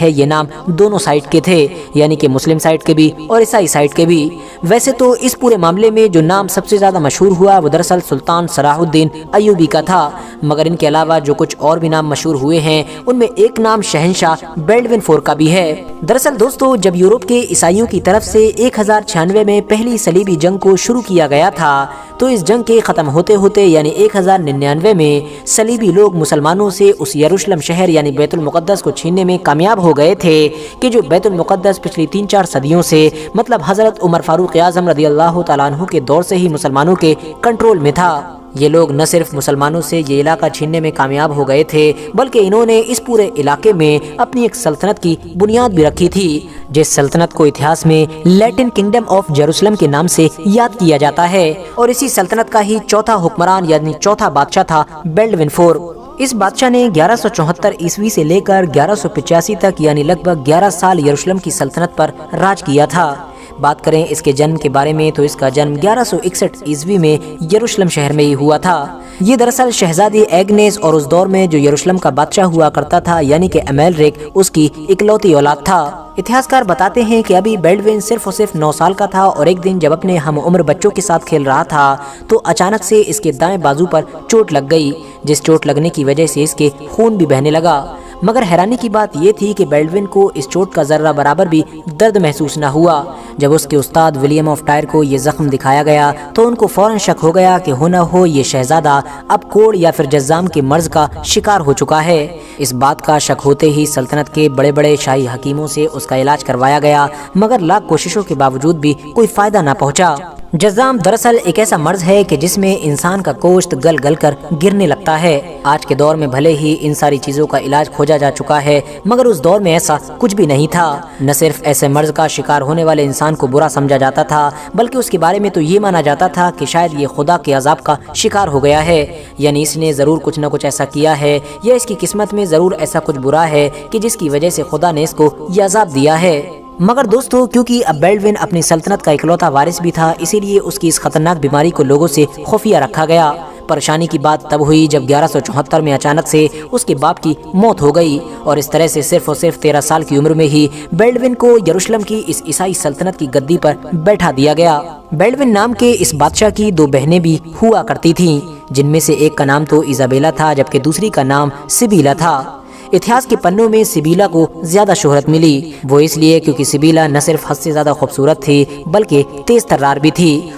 ہے یہ نام دونوں سائٹ کے تھے، یعنی کہ مسلم سائٹ کے بھی اور عیسائی سائٹ کے بھی۔ ویسے تو اس پورے معاملے میں جو نام سب سے زیادہ مشہور ہوا وہ دراصل سلطان صلاح الدین ایوبی کا تھا، مگر ان کے علاوہ جو کچھ اور بھی نام مشہور ہوئے ہیں ان میں ایک نام شہنشاہ بیلڈون فور کا بھی ہے۔ دراصل دوستو، جب یورپ کے عیسائیوں کی طرف سے 1096 میں پہلی صلیبی جنگ کو شروع کیا گیا تھا تو اس جنگ کے ختم ہوتے ہوتے یعنی 1099 میں صلیبی لوگ مسلمانوں سے اس یروشلم شہر یعنی بیت المقدس کو چھیننے میں کامیاب ہو گئے تھے کہ جو بیت المقدس پچھلی 3-4 صدیوں سے مطلب حضرت عمر فاروق اعظم رضی اللہ تعالیٰ عنہ کے دور سے ہی مسلمانوں کے کنٹرول میں تھا۔ یہ لوگ نہ صرف مسلمانوں سے یہ علاقہ چھیننے میں کامیاب ہو گئے تھے بلکہ انہوں نے اس پورے علاقے میں اپنی ایک سلطنت کی بنیاد بھی رکھی تھی، جس سلطنت کو اتہاس میں لیٹن کنگڈم آف جیروسلم کے نام سے یاد کیا جاتا ہے، اور اسی سلطنت کا ہی چوتھا حکمران یعنی چوتھا بادشاہ تھا بیلڈون فور۔ اس بادشاہ نے 1174 عیسوی سے لے کر 1185 تک یعنی لگ بھگ 11 سال یروشلم کی سلطنت پر راج کیا تھا۔ بات کریں اس کے جنم کے بارے میں تو اس کا جنم 1161 عیسوی میں یروشلم شہر میں ہی ہوا تھا۔ یہ دراصل شہزادی ایگنیس اور اس دور میں جو یروشلم کا بادشاہ ہوا کرتا تھا یعنی کہ امیلریک اس کی اکلوتی اولاد تھا۔ اتہاسکار بتاتے ہیں کہ ابھی بیلڈون صرف اور صرف 9 سال کا تھا اور ایک دن جب اپنے ہم عمر بچوں کے ساتھ کھیل رہا تھا تو اچانک سے اس کے دائیں بازو پر چوٹ لگ گئی، جس چوٹ لگنے کی وجہ سے اس کے خون بھی بہنے لگا۔ مگر حیرانی کی بات یہ تھی کہ بیلڈون کو اس چوٹ کا ذرہ برابر بھی درد محسوس نہ ہوا۔ جب اس کے استاد ولیم آف ٹائر کو یہ زخم دکھایا گیا تو ان کو فوراً شک ہو گیا کہ ہو نہ ہو یہ شہزادہ اب کوڑ یا پھر جزام کے مرض کا شکار ہو چکا ہے۔ اس بات کا شک ہوتے ہی سلطنت کے بڑے بڑے شاہی حکیموں سے اس کا علاج کروایا گیا، مگر لاکھ کوششوں کے باوجود بھی کوئی فائدہ نہ پہنچا۔ جزام دراصل ایک ایسا مرض ہے کہ جس میں انسان کا گوشت گل گل کر گرنے لگتا ہے۔ آج کے دور میں بھلے ہی ان ساری چیزوں کا علاج کھوجا جا چکا ہے مگر اس دور میں ایسا کچھ بھی نہیں تھا۔ نہ صرف ایسے مرض کا شکار ہونے والے انسان کو برا سمجھا جاتا تھا بلکہ اس کے بارے میں تو یہ مانا جاتا تھا کہ شاید یہ خدا کے عذاب کا شکار ہو گیا ہے، یعنی اس نے ضرور کچھ نہ کچھ ایسا کیا ہے یا اس کی قسمت میں ضرور ایسا کچھ برا ہے کہ جس کی وجہ سے خدا نے اس کو یہ عذاب دیا ہے۔ مگر دوستو، کیونکہ اب بیلڈون اپنی سلطنت کا اکلوتا وارث بھی تھا اسی لیے اس کی اس خطرناک بیماری کو لوگوں سے خفیہ رکھا گیا۔ پریشانی کی بات تب ہوئی جب 1174 میں اچانک سے اس کے باپ کی موت ہو گئی اور اس طرح سے صرف اور صرف 13 سال کی عمر میں ہی بیلڈون کو یروشلم کی اس عیسائی سلطنت کی گدی پر بیٹھا دیا گیا۔ بیلڈون نام کے اس بادشاہ کی 2 بہنیں بھی ہوا کرتی تھیں، جن میں سے ایک کا نام تو ایزابیلا تھا جبکہ دوسری کا نام سبیلا تھا۔ اتہاس کے پنوں میں سبیلا کو زیادہ شہرت ملی، وہ اس لیے کیونکہ سبیلا نہ صرف حد سے زیادہ خوبصورت تھی بلکہ تیز ترار بھی تھی۔